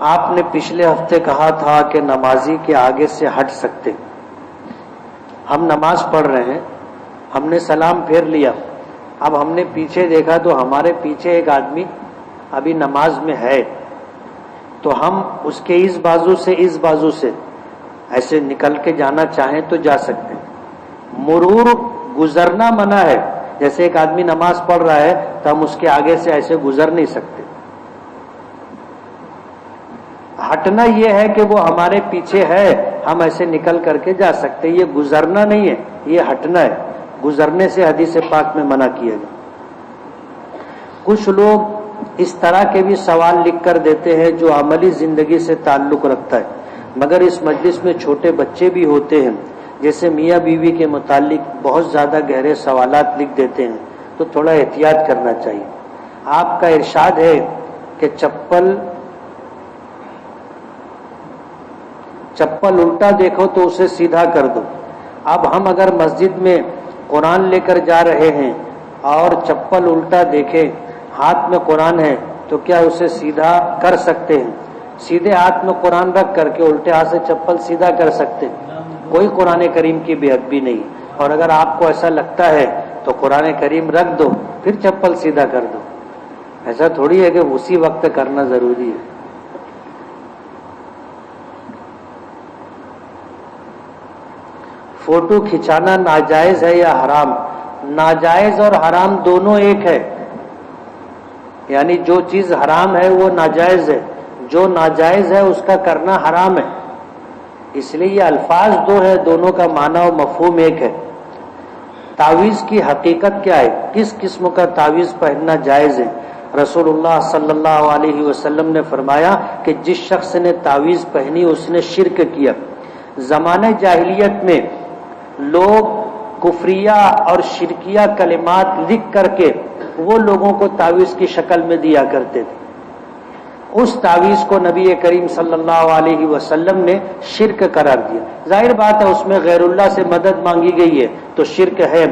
آپ نے پچھلے ہفتے کہا تھا کہ نمازی کے آگے سے ہٹ سکتے. ہم نماز پڑھ رہے ہیں، ہم نے سلام پھیر لیا، اب ہم نے پیچھے دیکھا تو ہمارے پیچھے ایک آدمی ابھی نماز میں ہے، تو ہم اس کے اس بازو سے اس بازو سے ایسے نکل کے جانا چاہیں تو جا سکتے ہیں. مرور گزرنا منع ہے. جیسے ایک آدمی نماز پڑھ رہا ہے تو ہم اس کے آگے سے ایسے گزر نہیں سکتے. ہٹنا یہ ہے کہ وہ ہمارے پیچھے ہے، ہم ایسے نکل کر کے جا سکتے. یہ گزرنا نہیں ہے، یہ ہٹنا ہے. گزرنے سے حدیث پاک میں منع کیا گیا. کچھ لوگ اس طرح کے بھی سوال لکھ کر دیتے ہیں جو عملی زندگی سے تعلق رکھتا ہے، مگر اس مجلس میں چھوٹے بچے بھی ہوتے ہیں، جیسے میاں بیوی کے متعلق بہت زیادہ گہرے سوالات لکھ دیتے ہیں، تو تھوڑا احتیاط کرنا چاہیے. آپ کا ارشاد ہے کہ چپل الٹا دیکھو تو اسے سیدھا کر دو. اب ہم اگر مسجد میں قرآن لے کر جا رہے ہیں اور چپل الٹا دیکھیں، ہاتھ میں قرآن ہے، تو کیا اسے سیدھا کر سکتے ہیں؟ سیدھے ہاتھ میں قرآن رکھ کر کے الٹے ہاتھ سے چپل سیدھا کر سکتے ہیں. کوئی قرآن کریم کی بے ادبی نہیں. اور اگر آپ کو ایسا لگتا ہے تو قرآن کریم رکھ دو، پھر چپل سیدھا کر دو. ایسا تھوڑی ہے کہ اسی وقت کرنا ضروری ہے. فوٹو کھنچانا ناجائز ہے یا حرام؟ ناجائز اور حرام دونوں ایک ہے. یعنی جو چیز حرام ہے وہ ناجائز ہے، جو ناجائز ہے اس کا کرنا حرام ہے. اس لیے یہ الفاظ دو ہے، دونوں کا معنی و مفہوم ایک ہے. تعویذ کی حقیقت کیا ہے؟ کس قسم کا تعویذ پہننا جائز ہے؟ رسول اللہ صلی اللہ علیہ وسلم نے فرمایا کہ جس شخص نے تعویذ پہنی اس نے شرک کیا. زمانہ جاہلیت میں لوگ کفریہ اور شرکیہ کلمات لکھ کر کے وہ لوگوں کو تعویذ کی شکل میں دیا کرتے تھے. اس تعویذ کو نبی کریم صلی اللہ علیہ وسلم نے شرک قرار دیا. ظاہر بات ہے اس میں غیر اللہ سے مدد مانگی گئی ہے تو شرک ہے،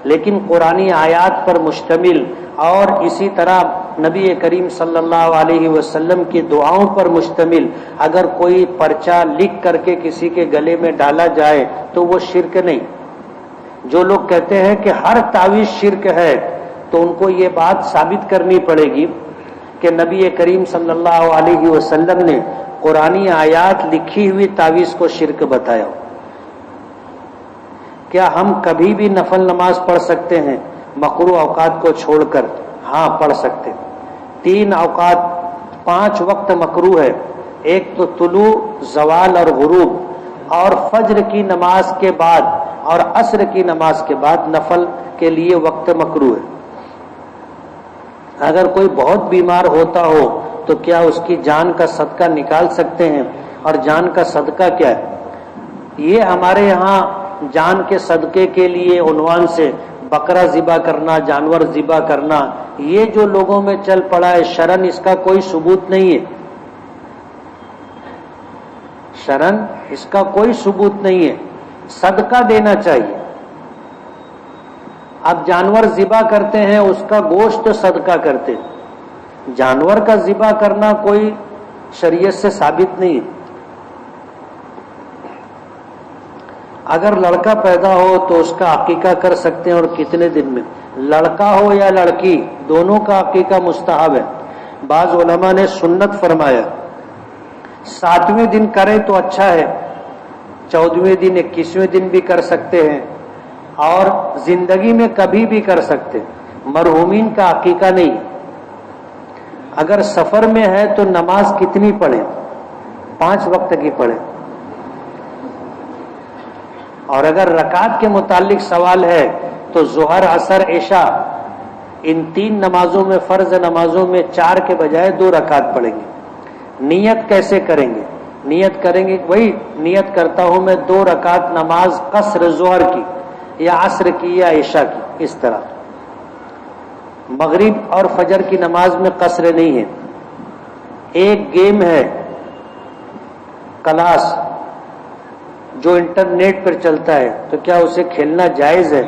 لیکن قرآنی آیات پر مشتمل اور اسی طرح نبی کریم صلی اللہ علیہ وسلم کی دعاؤں پر مشتمل اگر کوئی پرچہ لکھ کر کے کسی کے گلے میں ڈالا جائے تو وہ شرک نہیں. جو لوگ کہتے ہیں کہ ہر تعویذ شرک ہے تو ان کو یہ بات ثابت کرنی پڑے گی کہ نبی کریم صلی اللہ علیہ وسلم نے قرآنی آیات لکھی ہوئی تعویذ کو شرک بتایا. کیا ہم کبھی بھی نفل نماز پڑھ سکتے ہیں مکروہ اوقات کو چھوڑ کر؟ ہاں پڑھ سکتے. 3 اوقات 5 وقت مکروہ ہے. ایک تو طلوع، زوال اور غروب، اور فجر کی نماز کے بعد اور عصر کی نماز کے بعد نفل کے لیے وقت مکروہ ہے. اگر کوئی بہت بیمار ہوتا ہو تو کیا اس کی جان کا صدقہ نکال سکتے ہیں؟ اور جان کا صدقہ کیا ہے؟ یہ ہمارے یہاں جان کے صدقے کے لیے عنوان سے بکرا ذبح کرنا، جانور ذبح کرنا، یہ جو لوگوں میں چل پڑا ہے شرعن اس کا کوئی ثبوت نہیں ہے. شرعن اس کا کوئی ثبوت نہیں ہے. صدقہ دینا چاہیے. اب جانور ذبح کرتے ہیں اس کا گوشت صدقہ کرتے ہیں. جانور کا ذبح کرنا کوئی شریعت سے ثابت نہیں ہے. اگر لڑکا پیدا ہو تو اس کا عقیقہ کر سکتے ہیں اور کتنے دن میں؟ لڑکا ہو یا لڑکی دونوں کا عقیقہ مستحب ہے. بعض علماء نے سنت فرمایا 7ویں دن کریں تو اچھا ہے، 14ویں دن 21ویں دن بھی کر سکتے ہیں اور زندگی میں کبھی بھی کر سکتے. مرحومین کا عقیقہ نہیں. اگر سفر میں ہے تو نماز کتنی پڑھیں؟ 5 وقت کی پڑھیں. اور اگر رکعت کے متعلق سوال ہے تو ظہر، عصر، عشاء ان 3 نمازوں میں، فرض نمازوں میں 4 کے بجائے 2 رکعت پڑھیں گے. نیت کیسے کریں گے؟ نیت کریں گے وہی نیت کرتا ہوں میں 2 رکعت نماز قصر ظہر کی یا عصر کی یا عشاء کی. اس طرح مغرب اور فجر کی نماز میں قصر نہیں ہے. ایک گیم ہے کلاس جو انٹرنیٹ پر چلتا ہے تو کیا اسے کھیلنا جائز ہے؟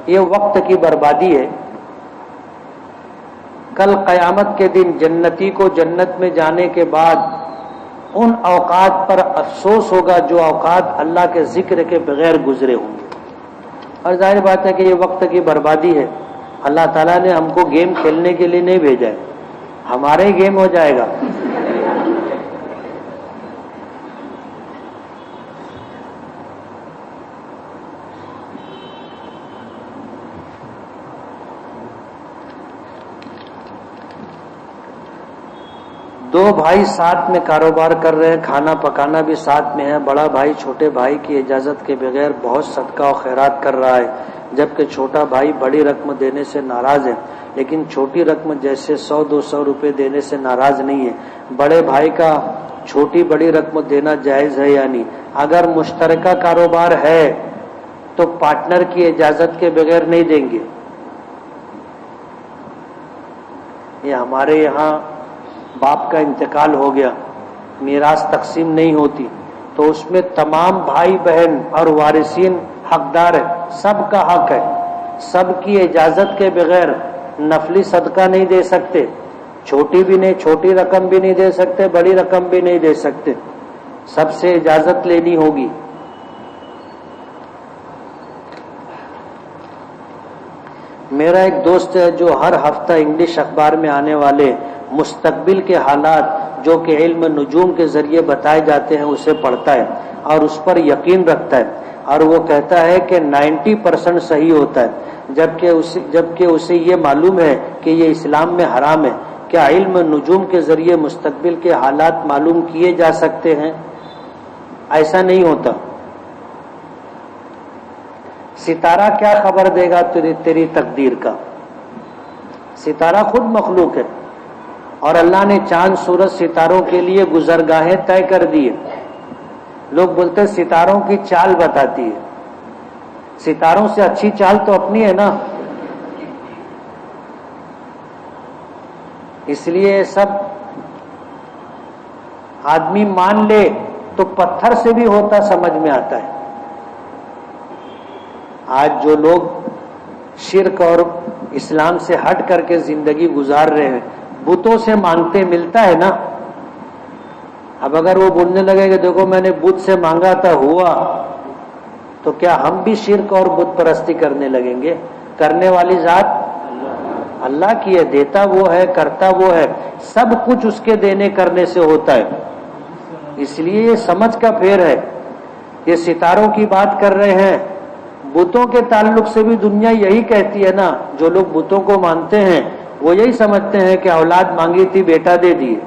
یہ وقت کی بربادی ہے. کل قیامت کے دن جنتی کو جنت میں جانے کے بعد ان اوقات پر افسوس ہوگا جو اوقات اللہ کے ذکر کے بغیر گزرے ہوں گے. اور ظاہر بات ہے کہ یہ وقت کی بربادی ہے. اللہ تعالیٰ نے ہم کو گیم کھیلنے کے لیے نہیں بھیجا ہے، ہمارا ہی گیم ہو جائے گا. دو بھائی ساتھ میں کاروبار کر رہے ہیں، کھانا پکانا بھی ساتھ میں ہے. بڑا بھائی چھوٹے بھائی کی اجازت کے بغیر بہت صدقہ و خیرات کر رہا ہے، جبکہ چھوٹا بھائی بڑی رقم دینے سے ناراض ہے، لیکن چھوٹی رقم جیسے 100-200 روپے دینے سے ناراض نہیں ہے. بڑے بھائی کا چھوٹی بڑی رقم دینا جائز ہے یا نہیں؟ اگر مشترکہ کاروبار ہے تو پارٹنر کی اجازت کے بغیر نہیں دیں گے. یہ ہمارے یہاں باپ کا انتقال ہو گیا، میراث تقسیم نہیں ہوتی، تو اس میں تمام بھائی بہن اور وارثین حقدار ہے، سب کا حق ہے. سب کی اجازت کے بغیر نفلی صدقہ نہیں دے سکتے، چھوٹی بھی نہیں، چھوٹی رقم بھی نہیں دے سکتے، بڑی رقم بھی نہیں دے سکتے، سب سے اجازت لینی ہوگی. میرا ایک دوست ہے جو ہر ہفتہ انگلش اخبار میں آنے والے مستقبل کے حالات جو کہ علم نجوم کے ذریعے بتائے جاتے ہیں اسے پڑھتا ہے اور اس پر یقین رکھتا ہے، اور وہ کہتا ہے کہ 90% صحیح ہوتا ہے، جبکہ اسے یہ معلوم ہے کہ یہ اسلام میں حرام ہے. کیا علم نجوم کے ذریعے مستقبل کے حالات معلوم کیے جا سکتے ہیں؟ ایسا نہیں ہوتا. ستارہ کیا خبر دے گا تیری تقدیر کا؟ ستارہ خود مخلوق ہے، اور اللہ نے چاند سورج ستاروں کے لیے گزرگاہیں طے کر دی ہے. لوگ بولتے ستاروں کی چال بتاتی ہے، ستاروں سے اچھی چال تو اپنی ہے نا. اس لیے سب آدمی مان لے تو پتھر سے بھی ہوتا سمجھ میں آتا ہے. آج جو لوگ شرک اور اسلام سے ہٹ کر کے زندگی گزار رہے ہیں، بتوں سے مانگتے ملتا ہے نا. اب اگر وہ بولنے لگے کہ دیکھو میں نے بت سے مانگا تھا ہوا، تو کیا ہم بھی شرک اور بت پرستی کرنے لگیں گے؟ کرنے والی ذات اللہ کی ہے، دیتا وہ ہے، کرتا وہ ہے، سب کچھ اس کے دینے کرنے سے ہوتا ہے. اس لیے یہ سمجھ کا پھیر ہے. یہ ستاروں کی بات کر رہے ہیں، بتوں کے تعلق سے بھی دنیا یہی کہتی ہے نا. جو لوگ بتوں کو مانتے ہیں وہ یہی سمجھتے ہیں کہ اولاد مانگی تھی بیٹا دے دیے.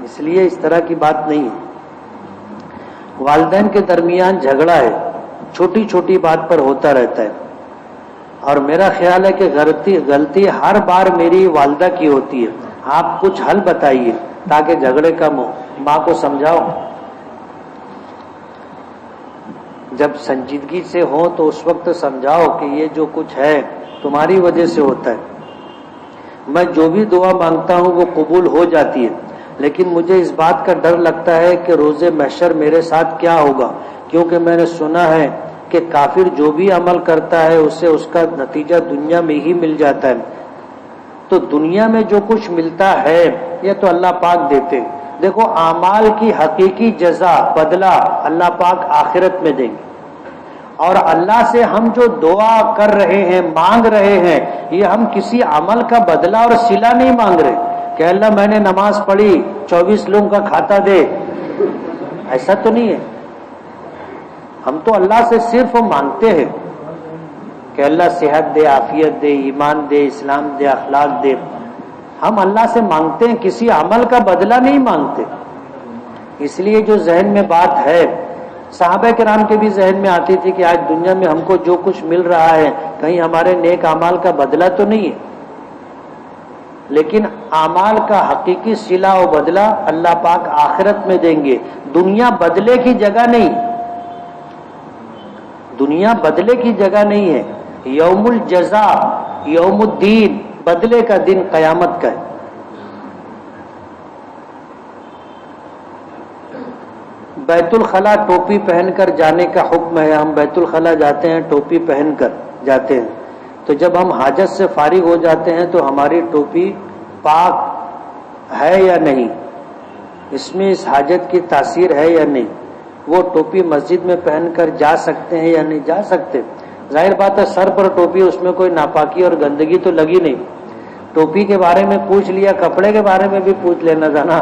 اس لیے اس طرح کی بات نہیں ہے. والدین کے درمیان جھگڑا ہے، چھوٹی چھوٹی بات پر ہوتا رہتا ہے، اور میرا خیال ہے کہ غلطی ہر بار میری والدہ کی ہوتی ہے. آپ کچھ حل بتائیے تاکہ جھگڑے کم ہو. ماں کو سمجھاؤ، جب سنجیدگی سے ہو تو اس وقت سمجھاؤ کہ یہ جو کچھ ہے تمہاری وجہ سے ہوتا ہے. میں جو بھی دعا مانگتا ہوں وہ قبول ہو جاتی ہے، لیکن مجھے اس بات کا ڈر لگتا ہے کہ روز محشر میرے ساتھ کیا ہوگا، کیونکہ میں نے سنا ہے کہ کافر جو بھی عمل کرتا ہے اسے اس کا نتیجہ دنیا میں ہی مل جاتا ہے. تو دنیا میں جو کچھ ملتا ہے یہ تو اللہ پاک دیتے ہیں. دیکھو اعمال کی حقیقی جزا بدلہ اللہ پاک آخرت میں دیں گے. اور اللہ سے ہم جو دعا کر رہے ہیں، مانگ رہے ہیں، یہ ہم کسی عمل کا بدلہ اور صلہ نہیں مانگ رہے کہ اللہ میں نے نماز پڑھی 24 لوگوں کا کھاتا دے. ایسا تو نہیں ہے. ہم تو اللہ سے صرف مانگتے ہیں کہ اللہ صحت دے، عافیت دے، ایمان دے، اسلام دے، اخلاق دے. ہم اللہ سے مانگتے ہیں، کسی عمل کا بدلہ نہیں مانگتے. اس لیے جو ذہن میں بات ہے، صحابہ کرام کے بھی ذہن میں آتی تھی کہ آج دنیا میں ہم کو جو کچھ مل رہا ہے کہیں ہمارے نیک اعمال کا بدلہ تو نہیں ہے. لیکن اعمال کا حقیقی صلہ و بدلہ اللہ پاک آخرت میں دیں گے. دنیا بدلے کی جگہ نہیں، دنیا بدلے کی جگہ نہیں ہے. یوم الجزا، یوم الدین، بدلے کا دن قیامت کا ہے. بیت الخلا ٹوپی پہن کر جانے کا حکم ہے. ہم بیت الخلا جاتے ہیں ٹوپی پہن کر جاتے ہیں، تو جب ہم حاجت سے فارغ ہو جاتے ہیں تو ہماری ٹوپی پاک ہے یا نہیں، اس میں اس حاجت کی تاثیر ہے یا نہیں، وہ ٹوپی مسجد میں پہن کر جا سکتے ہیں یا نہیں جا سکتے؟ ظاہر بات ہے سر پر ٹوپی، اس میں کوئی ناپاکی اور گندگی تو لگی نہیں. ٹوپی کے بارے میں پوچھ لیا، کپڑے کے بارے میں بھی پوچھ لینا تھا نا.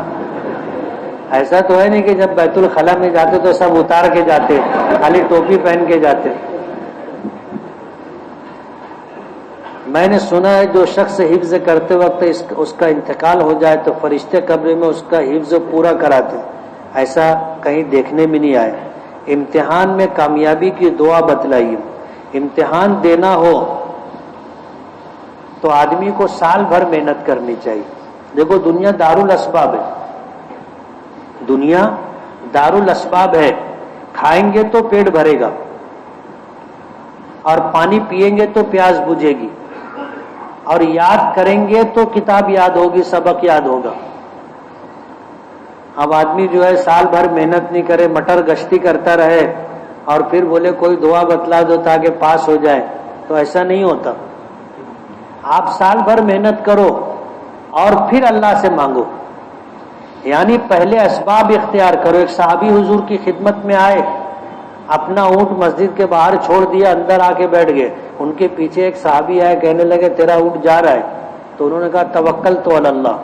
ایسا تو ہے نہیں کہ جب بیت الخلا میں جاتے تو سب اتار کے جاتے، خالی ٹوپی پہن کے جاتے. میں نے سنا ہے جو شخص حفظ کرتے وقت اس کا انتقال ہو جائے تو فرشتے قبر میں اس کا حفظ پورا کراتے. ایسا کہیں دیکھنے میں نہیں آئے. امتحان میں کامیابی کی دعا بتلائیے. امتحان دینا ہو تو آدمی کو سال بھر محنت کرنی چاہیے. دیکھو دنیا دارالاسباب ہے، دنیا دارالاسباب ہے. کھائیں گے تو پیٹ بھرے گا اور پانی پیئیں گے تو پیاس بجھے گی، اور یاد کریں گے تو کتاب یاد ہوگی، سبق یاد ہوگا. اب آدمی جو ہے سال بھر محنت نہیں کرے، مٹر گشتی کرتا رہے اور پھر بولے کوئی دعا بتلا دو تاکہ پاس ہو جائے، تو ایسا نہیں ہوتا. آپ سال بھر محنت کرو اور پھر اللہ سے مانگو، یعنی پہلے اسباب اختیار کرو. ایک صحابی حضور کی خدمت میں آئے، اپنا اونٹ مسجد کے باہر چھوڑ دیا، اندر آ کے بیٹھ گئے. ان کے پیچھے ایک صحابی آئے، کہنے لگے تیرا اونٹ جا رہا ہے. تو انہوں نے کہا توکلت علی اللہ،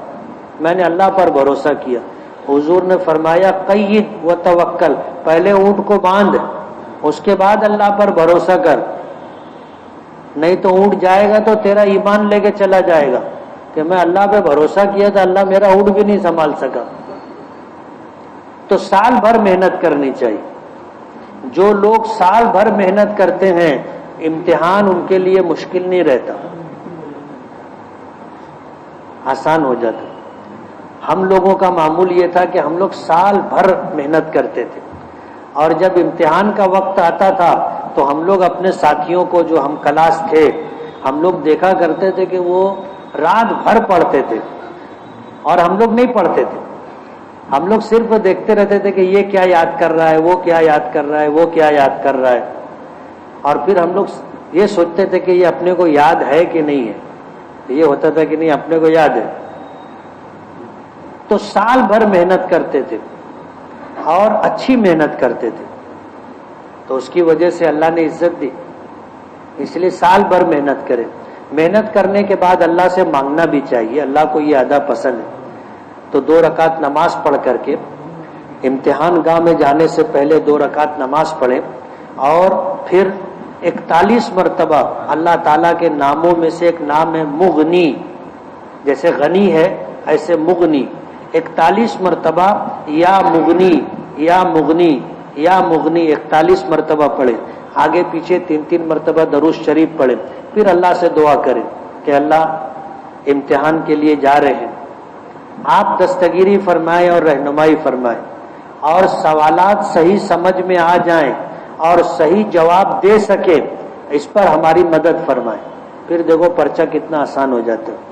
میں نے اللہ پر بھروسہ کیا. حضور نے فرمایا قید و توکل، پہلے اونٹ کو باندھ، اس کے بعد اللہ پر بھروسہ کر، نہیں تو اونٹ جائے گا تو تیرا ایمان لے کے چلا جائے گا کہ میں اللہ پہ بھروسہ کیا تھا، اللہ میرا اونٹ بھی نہیں سنبھال سکا. تو سال بھر محنت کرنی چاہیے. جو لوگ سال بھر محنت کرتے ہیں امتحان ان کے لیے مشکل نہیں رہتا، آسان ہو جاتا. ہم لوگوں کا معمول یہ تھا کہ ہم لوگ سال بھر محنت کرتے تھے، اور جب امتحان کا وقت آتا تھا تو ہم لوگ اپنے ساتھیوں کو جو ہم کلاس تھے، ہم لوگ دیکھا کرتے تھے کہ وہ رات بھر پڑھتے تھے اور ہم لوگ نہیں پڑھتے تھے. ہم لوگ صرف دیکھتے رہتے تھے کہ یہ کیا یاد کر رہا ہے، وہ کیا یاد کر رہا ہے، وہ کیا یاد کر رہا ہے، اور پھر ہم لوگ یہ سوچتے تھے کہ یہ اپنے کو یاد ہے کہ نہیں ہے. یہ ہوتا تھا کہ نہیں اپنے کو یاد ہے. تو سال بھر محنت کرتے تھے اور اچھی محنت کرتے تھے، تو اس کی وجہ سے اللہ نے عزت دی. اس لیے سال بھر محنت کرے. محنت کرنے کے بعد اللہ سے مانگنا بھی چاہیے، اللہ کو یہ ادا پسند ہے. تو 2 رکعت نماز پڑھ کر کے امتحان گاہ میں جانے سے پہلے 2 رکعت نماز پڑھیں، اور پھر 41 مرتبہ اللہ تعالیٰ کے ناموں میں سے ایک نام ہے مغنی، جیسے غنی ہے ایسے مغنی. 41 مرتبہ یا مغنی یا مغنی یا مغنی 41 مرتبہ پڑھیں. آگے پیچھے 3 مرتبہ درود شریف پڑھیں. پھر اللہ سے دعا کریں کہ اللہ امتحان کے لیے جا رہے ہیں، آپ دستگیری فرمائیں اور رہنمائی فرمائیں، اور سوالات صحیح سمجھ میں آ جائیں اور صحیح جواب دے سکیں، اس پر ہماری مدد فرمائیں. پھر دیکھو پرچہ کتنا آسان ہو جاتا ہے.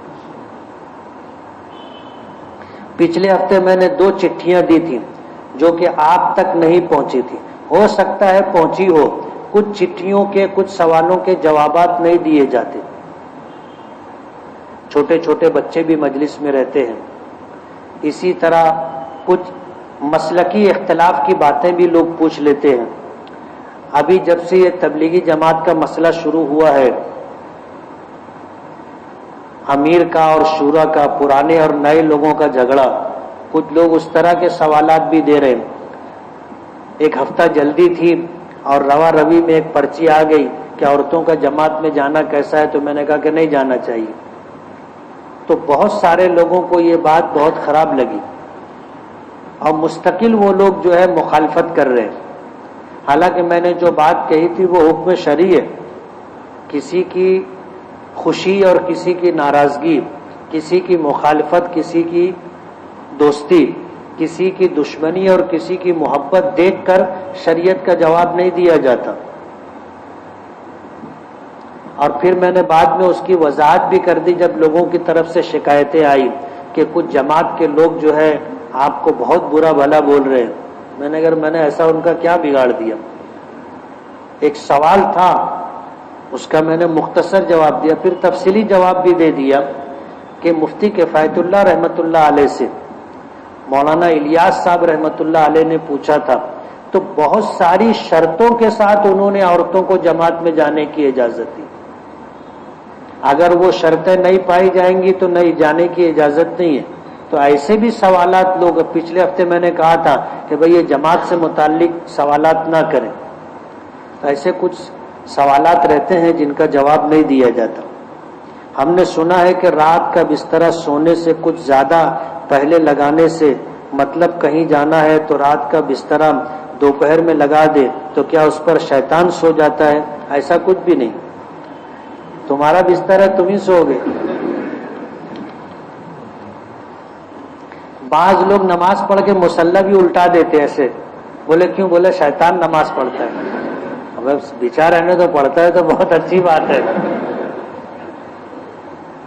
پچھلے ہفتے میں نے 2 چٹھیاں دی تھیں جو کہ آپ تک نہیں پہنچی تھی. ہو سکتا ہے پہنچی ہو. کچھ چٹھیوں کے کچھ سوالوں کے جوابات نہیں دیے جاتے. چھوٹے چھوٹے بچے بھی مجلس میں رہتے ہیں. اسی طرح کچھ مسلکی اختلاف کی باتیں بھی لوگ پوچھ لیتے ہیں. ابھی جب سے یہ تبلیغی جماعت کا مسئلہ شروع ہوا ہے، امیر کا اور شورا کا، پرانے اور نئے لوگوں کا جھگڑا، کچھ لوگ اس طرح کے سوالات بھی دے رہے ہیں. ایک ہفتہ جلدی تھی اور روا روی میں ایک پرچی آ گئی کہ عورتوں کا جماعت میں جانا کیسا ہے، تو میں نے کہا کہ نہیں جانا چاہیے. تو بہت سارے لوگوں کو یہ بات بہت خراب لگی اور مستقل وہ لوگ جو ہے مخالفت کر رہے ہیں. حالانکہ میں نے جو بات کہی تھی وہ حکم شرعی ہے. کسی کی خوشی اور کسی کی ناراضگی، کسی کی مخالفت، کسی کی دوستی، کسی کی دشمنی اور کسی کی محبت دیکھ کر شریعت کا جواب نہیں دیا جاتا. اور پھر میں نے بعد میں اس کی وضاحت بھی کر دی جب لوگوں کی طرف سے شکایتیں آئی کہ کچھ جماعت کے لوگ جو ہے آپ کو بہت برا بھلا بول رہے ہیں. میں نے اگر میں نے ایسا ان کا کیا بگاڑ دیا. ایک سوال تھا، اس کا میں نے مختصر جواب دیا، پھر تفصیلی جواب بھی دے دیا کہ مفتی کفایت اللہ رحمۃ اللہ علیہ سے مولانا الیاس صاحب رحمت اللہ علیہ نے پوچھا تھا تو بہت ساری شرطوں کے ساتھ انہوں نے عورتوں کو جماعت میں جانے کی اجازت دی. اگر وہ شرطیں نہیں پائی جائیں گی تو نہیں جانے کی اجازت نہیں ہے. تو ایسے بھی سوالات لوگ, پچھلے ہفتے میں نے کہا تھا کہ بھئی یہ جماعت سے متعلق سوالات نہ کریں, تو ایسے کچھ سوالات رہتے ہیں جن کا جواب نہیں دیا جاتا. ہم نے سنا ہے کہ رات کا بسترا سونے سے کچھ زیادہ پہلے لگانے سے, مطلب کہیں جانا ہے تو رات کا بسترا دوپہر میں لگا دے تو کیا اس پر شیطان سو جاتا ہے؟ ایسا کچھ بھی نہیں, تمہارا بستر ہے تم ہی سو گے. بعض لوگ نماز پڑھ کے مصلی بھی الٹا دیتے ایسے, بولے کیوں؟ بولے شیطان نماز پڑھتا ہے. اب بچا رہنے تو پڑھتا ہے تو بہت اچھی بات ہے.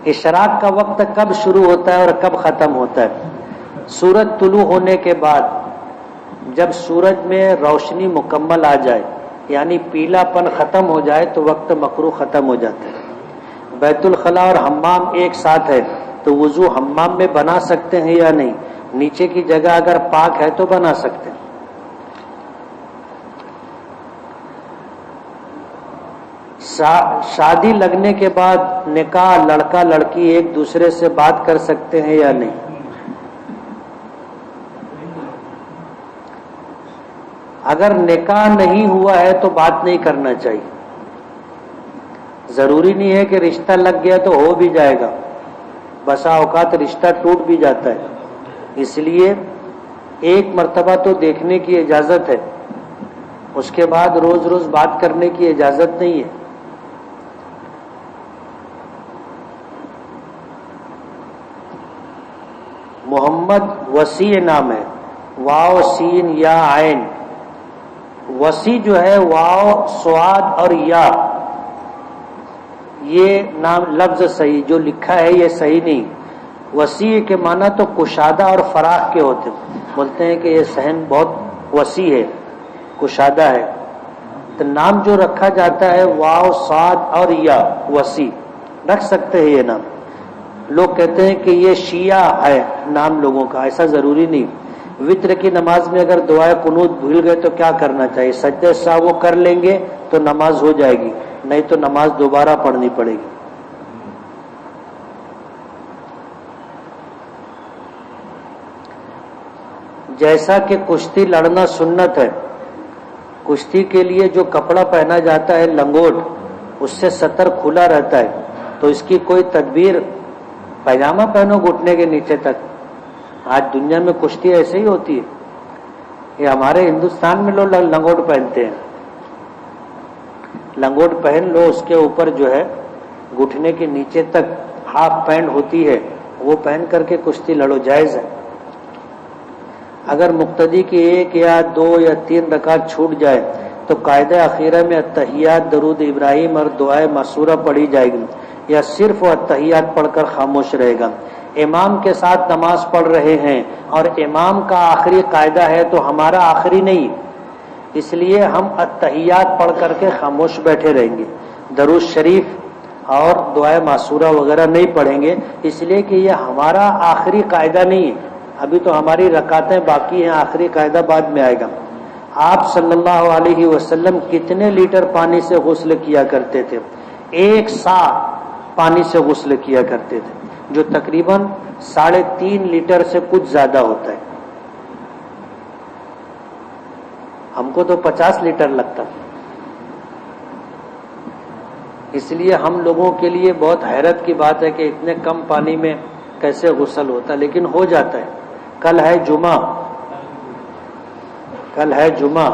اشراق کا وقت کب شروع ہوتا ہے اور کب ختم ہوتا ہے؟ سورج طلوع ہونے کے بعد, جب سورج میں روشنی مکمل آ جائے یعنی پیلا پن ختم ہو جائے تو وقت مکروہ ختم ہو جاتا ہے. بیت الخلاء اور حمام ایک ساتھ ہے تو وضو حمام میں بنا سکتے ہیں یا نہیں؟ نیچے کی جگہ اگر پاک ہے تو بنا سکتے ہیں. شادی لگنے کے بعد نکاح لڑکا لڑکی ایک دوسرے سے بات کر سکتے ہیں یا نہیں؟ اگر نکاح نہیں ہوا ہے تو بات نہیں کرنا چاہیے. ضروری نہیں ہے کہ رشتہ لگ گیا تو ہو بھی جائے گا, بسا اوقات رشتہ ٹوٹ بھی جاتا ہے. اس لیے ایک مرتبہ تو دیکھنے کی اجازت ہے, اس کے بعد روز روز بات کرنے کی اجازت نہیں ہے. محمد وسیع نام ہے, واو سین یا عین. وسیع جو ہے واو سواد اور یا, یہ نام لفظ صحیح جو لکھا ہے یہ صحیح نہیں. وسیع کے معنی تو کشادہ اور فراخ کے ہوتے, بولتے ہیں کہ یہ صحن بہت وسیع ہے, کشادہ ہے. تو نام جو رکھا جاتا ہے واو صاد اور یا, وسیع رکھ سکتے ہیں یہ نام. لوگ کہتے ہیں کہ یہ شیعہ ہے نام لوگوں کا, ایسا ضروری نہیں. وتر کی نماز میں اگر دعائے قنوت بھول گئے تو کیا کرنا چاہیے؟ سجدہ سہو وہ کر لیں گے تو نماز ہو جائے گی, نہیں تو نماز دوبارہ پڑھنی پڑے گی. جیسا کہ کشتی لڑنا سنت ہے, کشتی کے لیے جو کپڑا پہنا جاتا ہے لنگوٹ, اس سے سطر کھلا رہتا ہے, تو اس کی کوئی تدبیر؟ پیجامہ پہنو گھٹنے کے نیچے تک. آج دنیا میں کشتی ایسے ہی ہوتی ہے. یہ ہمارے ہندوستان میں لوگ لنگوٹ پہنتے ہیں, لنگوٹ پہن لو, اس کے اوپر جو ہے گھٹنے کے نیچے تک ہاف پینٹ ہوتی ہے, وہ پہن کر کے کشتی لڑو, جائز ہے. اگر مقتدی کی 1 یا 2 یا 3 رکعت چھوٹ جائے تو قاعدہ اخیرہ میں التحیات, درود ابراہیم اور دعائے مسورہ پڑھی جائے گی یا صرف وہ التحیات پڑھ کر خاموش رہے گا؟ امام کے ساتھ نماز پڑھ رہے ہیں اور امام کا آخری قاعدہ ہے تو ہمارا آخری نہیں, اس لیے ہم التحیات پڑھ کر کے خاموش بیٹھے رہیں گے. درود شریف اور دعائے معصورہ وغیرہ نہیں پڑھیں گے, اس لیے کہ یہ ہمارا آخری قاعدہ نہیں ہے. ابھی تو ہماری رکعتیں باقی ہیں, آخری قاعدہ بعد میں آئے گا. آپ صلی اللہ علیہ وسلم کتنے لیٹر پانی سے غسل کیا کرتے تھے؟ 1 سا پانی سے غسل کیا کرتے تھے, جو تقریباً 3.5 لیٹر سے کچھ زیادہ ہوتا ہے. ہم کو تو 50 لیٹر لگتا. اس لیے ہم لوگوں کے لیے بہت حیرت کی بات ہے کہ اتنے کم پانی میں کیسے غسل ہوتا ہے, لیکن ہو جاتا ہے. کل ہے جمعہ,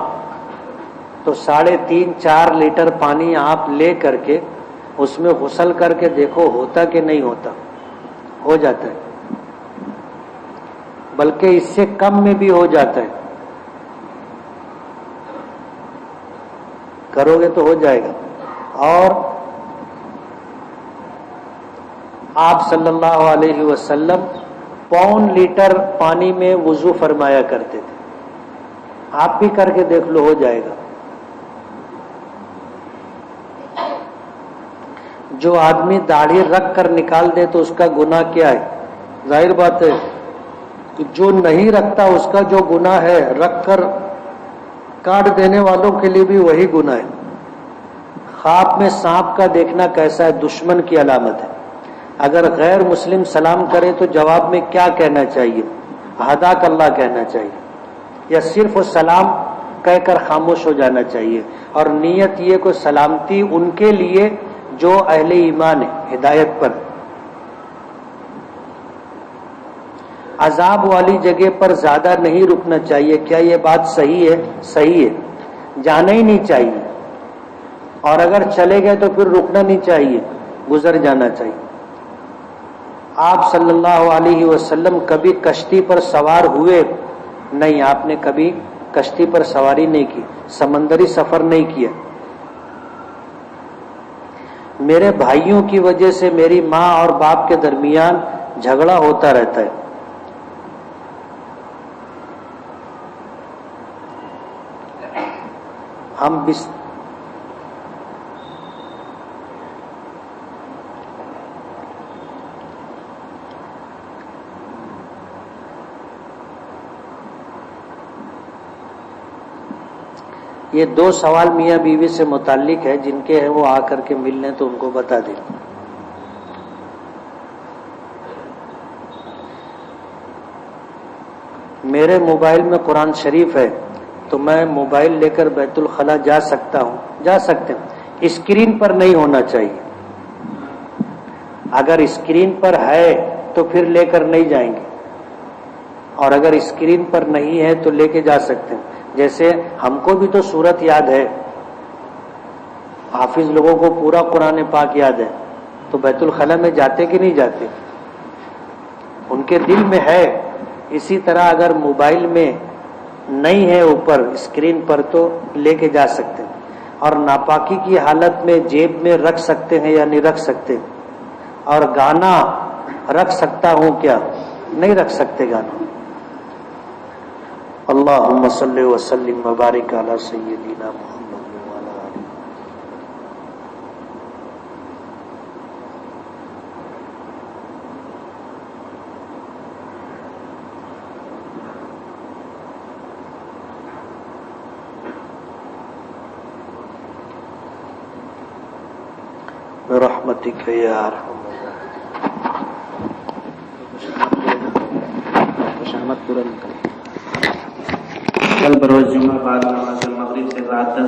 تو 3.5-4 لیٹر پانی آپ لے کر کے اس میں غسل کر کے دیکھو ہوتا کہ نہیں ہوتا. ہو جاتا ہے, بلکہ اس سے کم میں بھی ہو جاتا ہے. کرو گے تو ہو جائے گا. اور آپ صلی اللہ علیہ وسلم 1.25 لیٹر پانی میں وضو فرمایا کرتے تھے. آپ بھی کر کے دیکھ لو, ہو جائے گا. جو آدمی داڑھی رکھ کر نکال دے تو اس کا گناہ کیا ہے؟ ظاہر بات ہے جو نہیں رکھتا اس کا جو گناہ ہے رکھ کر کاٹ دینے والوں کے لیے بھی وہی گناہ ہے. خواب میں سانپ کا دیکھنا کیسا ہے؟ دشمن کی علامت ہے. اگر غیر مسلم سلام کرے تو جواب میں کیا کہنا چاہیے؟ حداک اللہ کہنا چاہیے, یا صرف سلام کہہ کر خاموش ہو جانا چاہیے. اور نیت یہ کہ سلامتی ان کے لیے جو اہل ایمان ہے, ہدایت پر. عذاب والی جگہ پر زیادہ نہیں رکنا چاہیے, کیا یہ بات صحیح ہے؟ صحیح ہے, جانا ہی نہیں چاہیے. اور اگر چلے گئے تو پھر رکنا نہیں چاہیے, گزر جانا چاہیے. آپ صلی اللہ علیہ وسلم کبھی کشتی پر سوار ہوئے؟ نہیں, آپ نے کبھی کشتی پر سواری نہیں کی, سمندری سفر نہیں کیا. میرے بھائیوں کی وجہ سے میری ماں اور باپ کے درمیان جھگڑا ہوتا رہتا ہے. ہم یہ دو سوال میاں بیوی سے متعلق ہے, جن کے ہیں وہ آ کر کے مل لیں تو ان کو بتا دیں. میرے موبائل میں قرآن شریف ہے تو میں موبائل لے کر بیت الخلا جا سکتا ہوں؟ جا سکتے ہیں, اسکرین پر نہیں ہونا چاہیے. اگر اسکرین پر ہے تو پھر لے کر نہیں جائیں گے, اور اگر اسکرین پر نہیں ہے تو لے کے جا سکتے ہیں. جیسے ہم کو بھی تو سورت یاد ہے, حافظ لوگوں کو پورا قرآن پاک یاد ہے, تو بیت الخلا میں جاتے کہ نہیں جاتے؟ ان کے دل میں ہے. اسی طرح اگر موبائل میں نہیں ہے اوپر اسکرین پر تو لے کے جا سکتے ہیں. اور ناپاکی کی حالت میں جیب میں رکھ سکتے ہیں یا نہیں رکھ سکتے؟ اور گانا رکھ سکتا ہوں کیا؟ نہیں رکھ سکتے گانا. اللہم صلی وسلم وبارک علی سیدنا محمد وعلی آلہ. برحمتک یا ارحم الراحمین. کل بروز جمعہ بعد نماز مغرب سے رات 10